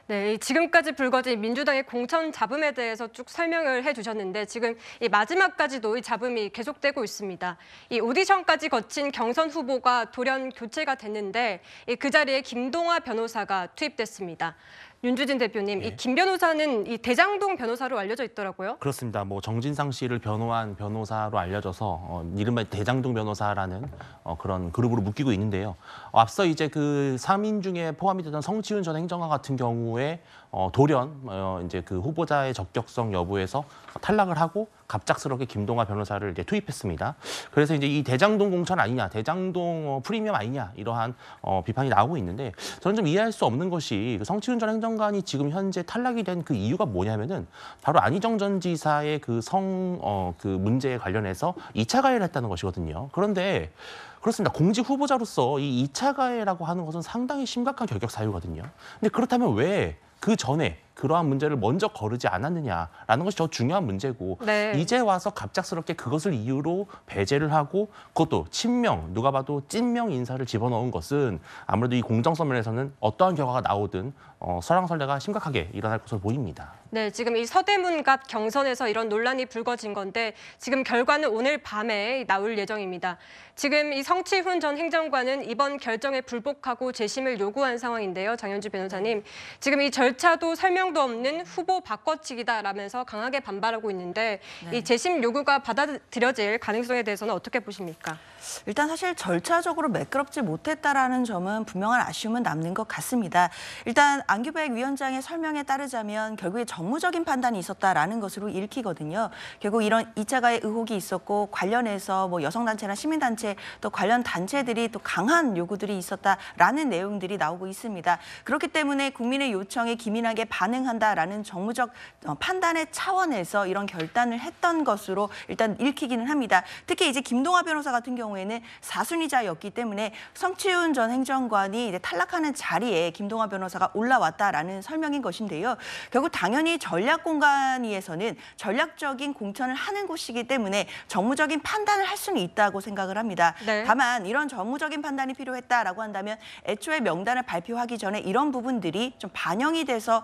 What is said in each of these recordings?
네, 지금까지 불거진 민주당의 공천 잡음에 대해서 쭉 설명을 해주셨는데 지금 이 마지막까지도 이 잡음이 계속되고 있습니다. 이 오디션까지 거친 경선 후보가 돌연 교체가 됐는데 그 자리에 김동아 변호사가 투입됐습니다. 윤주진 대표님, 이 김 변호사는 이 대장동 변호사로 알려져 있더라고요. 그렇습니다. 뭐 정진상 씨를 변호한 변호사로 알려져서 이른바 대장동 변호사라는 그런 그룹으로 묶이고 있는데요. 앞서 이제 그 3인 중에 포함이 되던 성치훈 전 행정관 같은 경우에 돌연 이제 그 후보자의 적격성 여부에서 탈락을 하고 갑작스럽게 김동아 변호사를 이제 투입했습니다. 그래서 이제 이 대장동 공천 아니냐, 대장동 프리미엄 아니냐 이러한 비판이 나오고 있는데 저는 좀 이해할 수 없는 것이 그 성치훈 전 행정관이 지금 현재 탈락이 된 그 이유가 뭐냐면은 바로 안희정 전 지사의 그 그 문제에 관련해서 2차 가해를 했다는 것이거든요. 그런데 그렇습니다. 공직 후보자로서 이 2차 가해라고 하는 것은 상당히 심각한 결격 사유거든요. 근데 그렇다면 왜 그 전에 그러한 문제를 먼저 거르지 않았느냐라는 것이 더 중요한 문제고 네. 이제 와서 갑작스럽게 그것을 이유로 배제를 하고 그것도 친명, 누가 봐도 찐명 인사를 집어넣은 것은 아무래도 이 공정성 면에서는 어떠한 결과가 나오든 설왕설래가 심각하게 일어날 것으로 보입니다. 네, 지금 이 서대문갑 경선에서 이런 논란이 불거진 건데 지금 결과는 오늘 밤에 나올 예정입니다. 지금 이 성치훈 전 행정관은 이번 결정에 불복하고 재심을 요구한 상황인데요. 장현주 변호사님, 지금 이 절차도 설명도 없는 후보 바꿔치기다라면서 강하게 반발하고 있는데 이 재심 요구가 받아들여질 가능성에 대해서는 어떻게 보십니까? 일단 사실 절차적으로 매끄럽지 못했다라는 점은 분명한 아쉬움은 남는 것 같습니다. 일단 안규백 위원장의 설명에 따르자면 결국에 정무적인 판단이 있었다라는 것으로 읽히거든요. 결국 이런 2차 가해 의혹이 있었고 관련해서 뭐 여성단체나 시민단체 또 관련 단체들이 또 강한 요구들이 있었다라는 내용들이 나오고 있습니다. 그렇기 때문에 국민의 요청에 기민하게 반응한다라는 정무적 판단의 차원에서 이런 결단을 했던 것으로 일단 읽히기는 합니다. 특히 이제 김동아 변호사 같은 경우에는 사순위자였기 때문에 성치훈 전 행정관이 이제 탈락하는 자리에 김동아 변호사가 올라왔다라는 설명인 것인데요. 결국 당연히 전략공간위에서는 전략적인 공천을 하는 곳이기 때문에 정무적인 판단을 할 수는 있다고 생각을 합니다. 네. 다만 이런 정무적인 판단이 필요했다라고 한다면 애초에 명단을 발표하기 전에 이런 부분들이 좀 반영이 돼서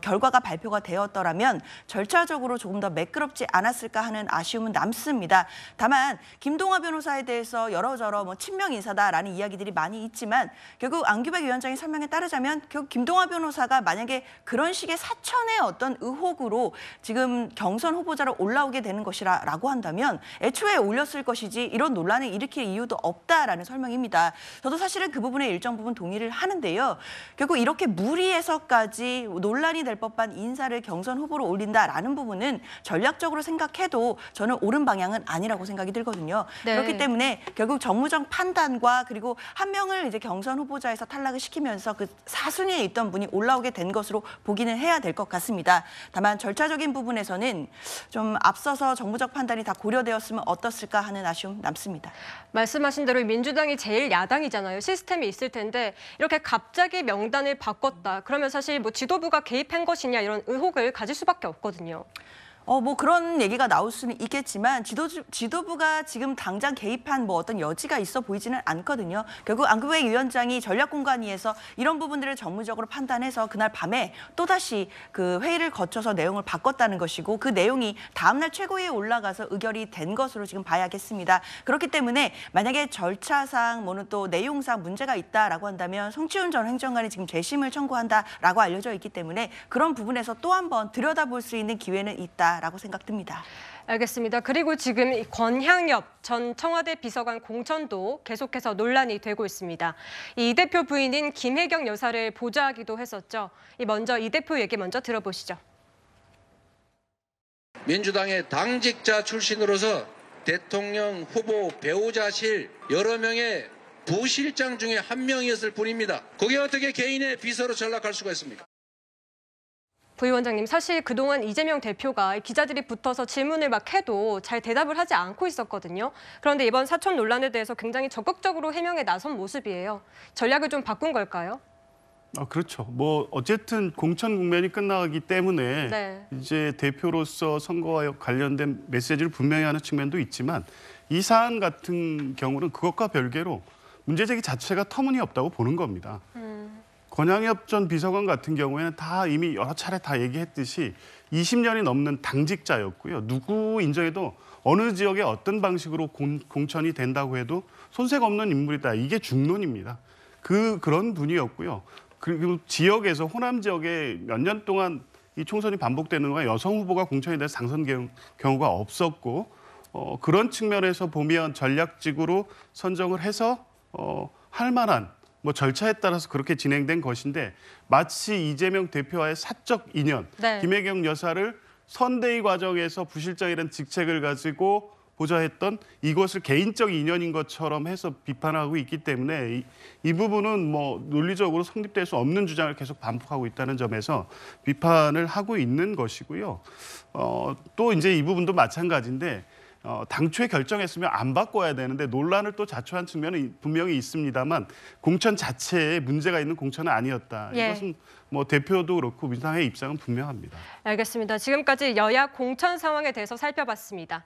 결과가 발표가 되었더라면 절차적으로 조금 더 매끄럽지 않았을까 하는 아쉬움은 남습니다. 다만 김동아 변호사에 대해서 여러저러 뭐 친명 인사다라는 이야기들이 많이 있지만 결국 안규백 위원장의 설명에 따르자면 결국 김동아 변호사가 만약에 그런 식의 사천의 어떤 의혹으로 지금 경선 후보자로 올라오게 되는 것이라고 한다면 애초에 올렸을 것이지 이런 논란을 일으킬 이유도 없다라는 설명입니다. 저도 사실은 그 부분에 일정 부분 동의를 하는데요. 결국 이렇게 무리해서까지 논란이 될 법한 인사를 경선 후보로 올린다라는 부분은 전략적으로 생각해도 저는 옳은 방향은 아니라고 생각이 들거든요. 네. 그렇기 때문에 결국 정무적 판단과 그리고 한 명을 이제 경선 후보자에서 탈락을 시키면서 그 사순위에 있던 분이 올라오게 된 것으로 보기는 해야 될 것 같습니다. 다만 절차적인 부분에서는 좀 앞서서 정무적 판단이 다 고려되었으면 어떻을까 하는 아쉬움 남습니다. 말씀하신 대로 민주당이 제일 야당이잖아요. 시스템이 있을 텐데 이렇게 갑자기 명단을 바꿨다. 그러면 사실 뭐 지도부가 개입한 것이냐 이런 의혹을 가질 수밖에 없거든요. 뭐 그런 얘기가 나올 수는 있겠지만 지도부가 지금 당장 개입한 뭐 어떤 여지가 있어 보이지는 않거든요. 결국 안규백 위원장이 전략공간위에서 이런 부분들을 정무적으로 판단해서 그날 밤에 또다시 그 회의를 거쳐서 내용을 바꿨다는 것이고 그 내용이 다음날 최고위에 올라가서 의결이 된 것으로 지금 봐야겠습니다. 그렇기 때문에 만약에 절차상 뭐는 또 내용상 문제가 있다라고 한다면 성치훈 전 행정관이 지금 재심을 청구한다라고 알려져 있기 때문에 그런 부분에서 또 한 번 들여다볼 수 있는 기회는 있다. 라고 생각됩니다. 알겠습니다. 그리고 지금 권향엽 전 청와대 비서관 공천도 계속해서 논란이 되고 있습니다. 이 대표 부인인 김혜경 여사를 보좌하기도 했었죠. 먼저 이 대표 얘기 먼저 들어보시죠. 민주당의 당직자 출신으로서 대통령 후보 배우자실 여러 명의 부실장 중에 한 명이었을 뿐입니다. 그게 어떻게 개인의 비서로 전락할 수가 있습니까? 부위원장님, 사실 그동안 이재명 대표가 기자들이 붙어서 질문을 막 해도 잘 대답을 하지 않고 있었거든요. 그런데 이번 사천 논란에 대해서 굉장히 적극적으로 해명에 나선 모습이에요. 전략을 좀 바꾼 걸까요? 그렇죠. 뭐 어쨌든 공천 국면이 끝나기 때문에 네. 이제 대표로서 선거와 관련된 메시지를 분명히 하는 측면도 있지만 이 사안 같은 경우는 그것과 별개로 문제제기 자체가 터무니없다고 보는 겁니다. 권양엽 전 비서관 같은 경우에는 다 이미 여러 차례 다 얘기했듯이 20년이 넘는 당직자였고요. 누구 인정해도 어느 지역에 어떤 방식으로 공천이 된다고 해도 손색 없는 인물이다. 이게 중론입니다. 그런 분이었고요. 그리고 지역에서 호남 지역에 몇 년 동안 이 총선이 반복되는 동안 여성 후보가 공천에 대해서 당선 경우가 없었고 그런 측면에서 보면 전략직으로 선정을 해서 할 만한 뭐 절차에 따라서 그렇게 진행된 것인데 마치 이재명 대표와의 사적 인연, 네. 김혜경 여사를 선대위 과정에서 부실장이라는 직책을 가지고 보좌했던 이것을 개인적 인연인 것처럼 해서 비판하고 있기 때문에 이 부분은 뭐 논리적으로 성립될 수 없는 주장을 계속 반복하고 있다는 점에서 비판을 하고 있는 것이고요. 또 이제 이 부분도 마찬가지인데 당초에 결정했으면 안 바꿔야 되는데 논란을 또 자초한 측면은 분명히 있습니다만 공천 자체에 문제가 있는 공천은 아니었다. 예. 이것은 뭐 대표도 그렇고 민주당의 입장은 분명합니다. 알겠습니다. 지금까지 여야 공천 상황에 대해서 살펴봤습니다.